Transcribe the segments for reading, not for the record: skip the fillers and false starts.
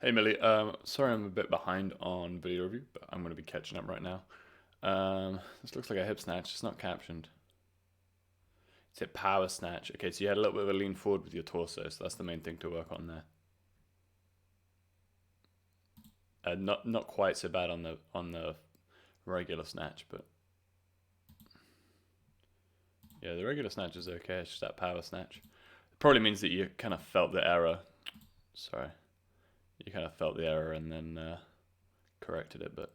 Hey Millie, sorry I'm a bit behind on video review, but I'm going to be catching up right now. This looks like a hip snatch. It's not captioned. It's a power snatch. Okay, so you had a little bit of a lean forward with your torso, so that's the main thing to work on there. Not quite so bad on the regular snatch, but yeah, the regular snatch is okay. It's just that power snatch. It probably means that you kind of felt the error. Sorry, you kind of felt the error and then corrected it, but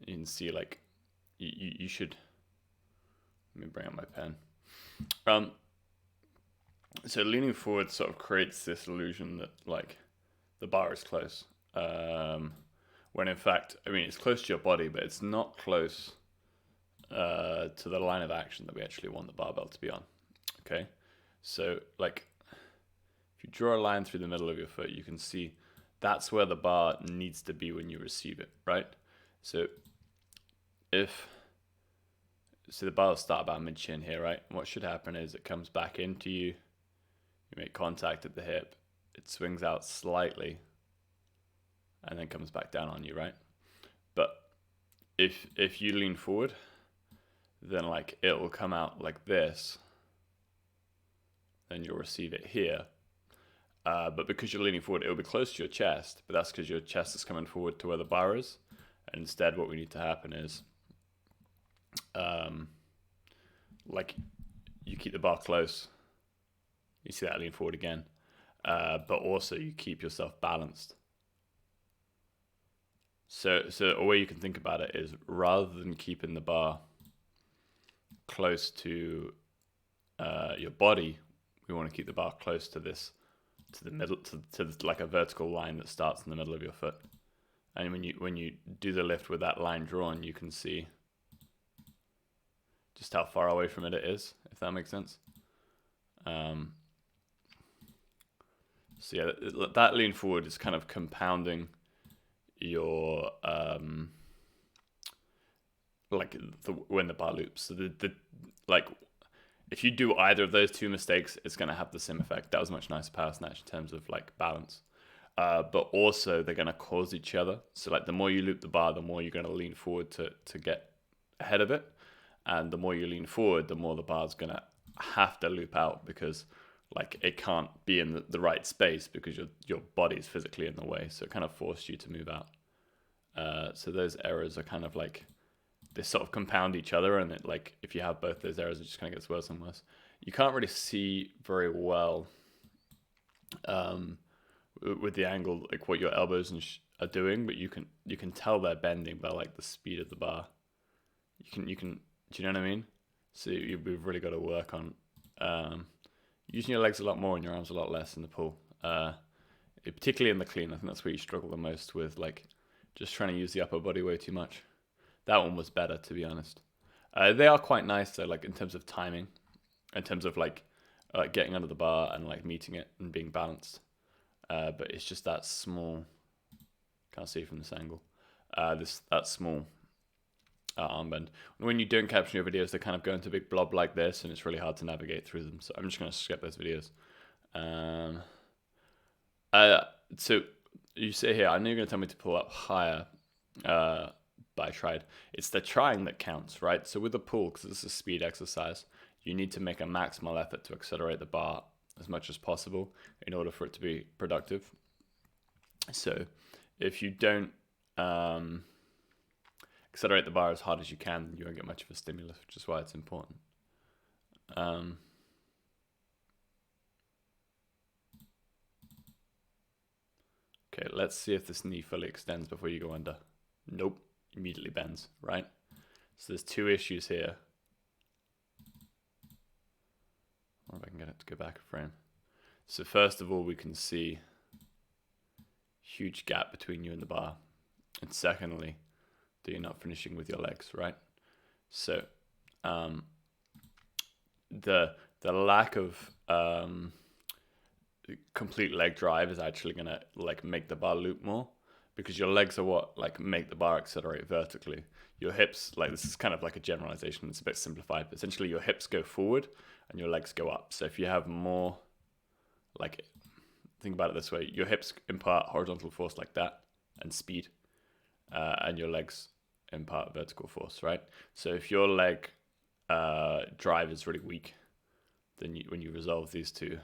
you can see like you should. Let me bring up my pen. Um, so leaning forward sort of creates this illusion that like the bar is close. When in fact, I mean, it's close to your body, but it's not close to the line of action that we actually want the barbell to be on. Okay, so like if you draw a line through the middle of your foot, you can see that's where the bar needs to be when you receive it, right? So if so the bar will start about mid-shin here, right? And what should happen is it comes back into you, you make contact at the hip, it swings out slightly, and then comes back down on you, right? But if you lean forward, then like it will come out like this, then you'll receive it here. But because you're leaning forward, it will be close to your chest, but that's because your chest is coming forward to where the bar is. And instead, what we need to happen is like you keep the bar close. You see that lean forward again, but also you keep yourself balanced. So a way you can think about it is rather than keeping the bar close to your body, we want to keep the bar close to this, to the middle, to like a vertical line that starts in the middle of your foot. And when you do the lift with that line drawn, you can see just how far away from it is, if that makes sense. So yeah, that lean forward is kind of compounding your when the bar loops. So the like if you do either of those two mistakes, it's going to have the same effect. That was a much nicer power snatch in terms of like balance. But also they're going to cause each other. So like the more you loop the bar, the more you're going to lean forward to get ahead of it. And the more you lean forward, the more the bar's going to have to loop out because like it can't be in the right space because your body is physically in the way. So it kind of forced you to move out. So those errors are kind of like, they sort of compound each other, and it like if you have both those errors, it just kind of gets worse and worse. You can't really see very well with the angle like what your elbows are doing, but you can tell they're bending by like the speed of the bar. You can do you know what I mean? So we've really got to work on using your legs a lot more and your arms a lot less in the pull. Particularly in the clean, I think that's where you struggle the most with like just trying to use the upper body way too much. That one was better, to be honest. They are quite nice though, like in terms of timing, in terms of like getting under the bar and like meeting it and being balanced. But it's just that small. Can't see from this angle. That small arm bend. When you don't caption your videos, they kind of go into a big blob like this, and it's really hard to navigate through them. So I'm just going to skip those videos. So you say here, I know you're going to tell me to pull up higher. But I tried. It's the trying that counts, right? So with the pull, because this is a speed exercise, you need to make a maximal effort to accelerate the bar as much as possible in order for it to be productive. So if you don't accelerate the bar as hard as you can, you won't get much of a stimulus, which is why it's important. Okay, let's see if this knee fully extends before you go under. Nope. Immediately bends, right? So there's two issues here. I wonder if I can get it to go back a frame. So first of all, we can see huge gap between you and the bar. And secondly, that you're not finishing with your legs, right? So the lack of complete leg drive is actually gonna like make the bar loop more, because your legs are what like make the bar accelerate vertically. Your hips, like this is kind of like a generalization, it's a bit simplified, but essentially your hips go forward and your legs go up. So if you have more like think about it this way: your hips impart horizontal force like that and speed, and your legs impart vertical force, right? So if your leg drive is really weak, then when you resolve these two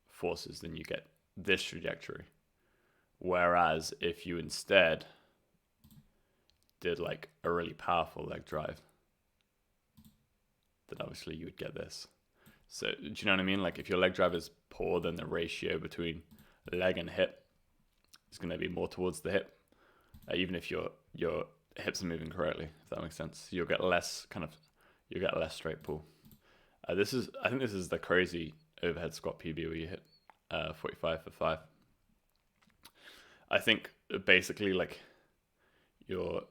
forces, then you get this trajectory. Whereas if you instead did like a really powerful leg drive, then obviously you would get this. So do you know what I mean? Like if your leg drive is poor, then the ratio between leg and hip is going to be more towards the hip, even if your hips are moving correctly, if that makes sense. You'll get less straight pull. I think this is the crazy overhead squat PB where you hit 45 for 5. I think basically like your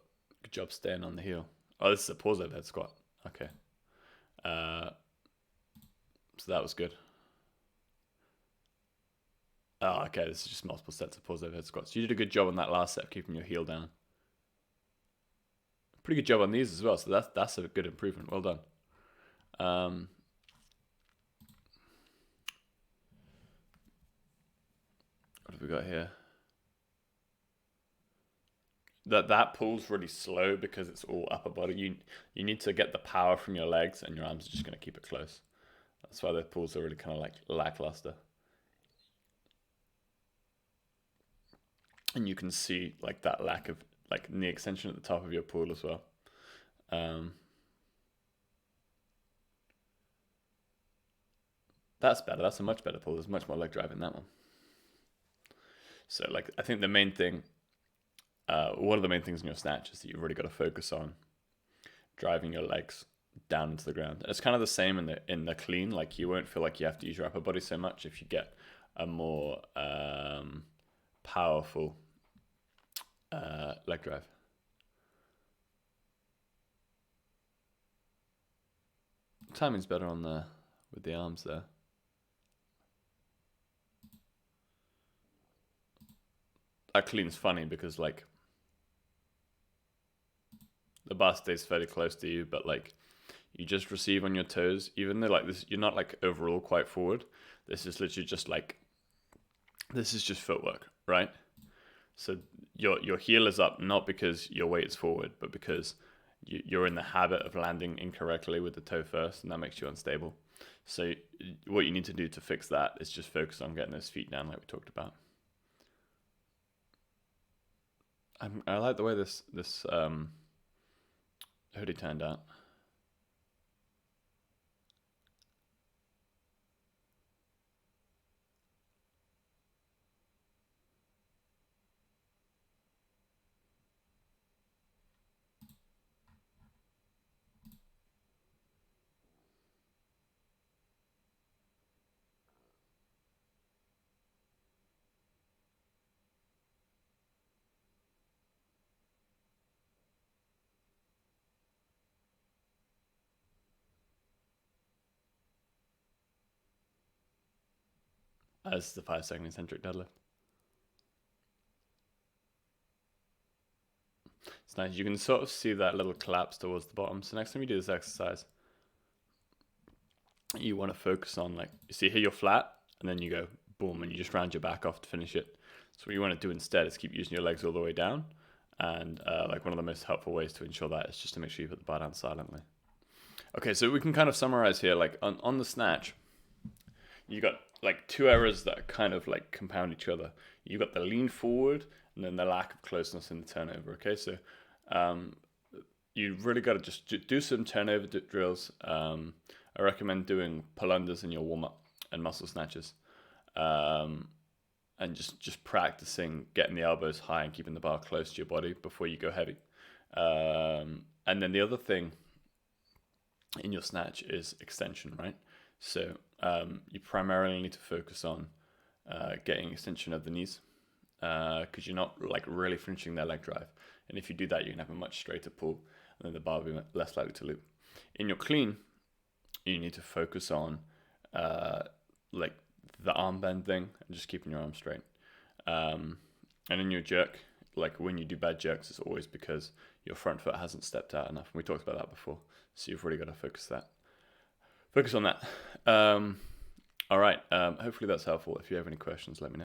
good job staying on the heel. Oh, this is a pause overhead squat. Okay. So that was good. Oh, okay. This is just multiple sets of pause overhead squats. You did a good job on that last set, keeping your heel down. Pretty good job on these as well. So that's a good improvement. Well done. What have we got here? That pull's really slow because it's all upper body. You need to get the power from your legs, and your arms are just going to keep it close. That's why the pulls are really kind of like lackluster. And you can see like that lack of like knee extension at the top of your pull as well. That's better. That's a much better pull. There's much more leg drive in that one. So like I think the main thing, one of the main things in your snatch is that you've really got to focus on driving your legs down into the ground. And it's kind of the same in the clean. Like you won't feel like you have to use your upper body so much if you get a more powerful leg drive. Timing's better on with the arms there. That clean's funny because like the bar stays fairly close to you, but like you just receive on your toes, even though like this, you're not like overall quite forward. This is literally just like, this is just footwork, right? So your heel is up not because your weight is forward, but because you're in the habit of landing incorrectly with the toe first, and that makes you unstable. So what you need to do to fix that is just focus on getting those feet down like we talked about. I like the way this hoodie turned out. As the 5-second eccentric deadlift. It's nice. You can sort of see that little collapse towards the bottom. So next time you do this exercise, you want to focus on like, you see here you're flat, and then you go boom, and you just round your back off to finish it. So what you want to do instead is keep using your legs all the way down. And like one of the most helpful ways to ensure that is just to make sure you put the bar down silently. Okay, so we can kind of summarize here, like on the snatch, you got like two errors that kind of like compound each other. You got the lean forward and then the lack of closeness in the turnover. Okay, so you really got to just do some turnover drills. I recommend doing pull unders in your warm up and muscle snatches, and just practicing getting the elbows high and keeping the bar close to your body before you go heavy. And then the other thing in your snatch is extension, right? So you primarily need to focus on getting extension of the knees because you're not like really finishing their leg drive. And if you do that, you can have a much straighter pull, and then the bar will be less likely to loop. In your clean, you need to focus on like the arm bend thing and just keeping your arm straight. And in your jerk, like when you do bad jerks, it's always because your front foot hasn't stepped out enough. We talked about that before. So you've really got to focus on that. All right. Hopefully that's helpful. If you have any questions, let me know.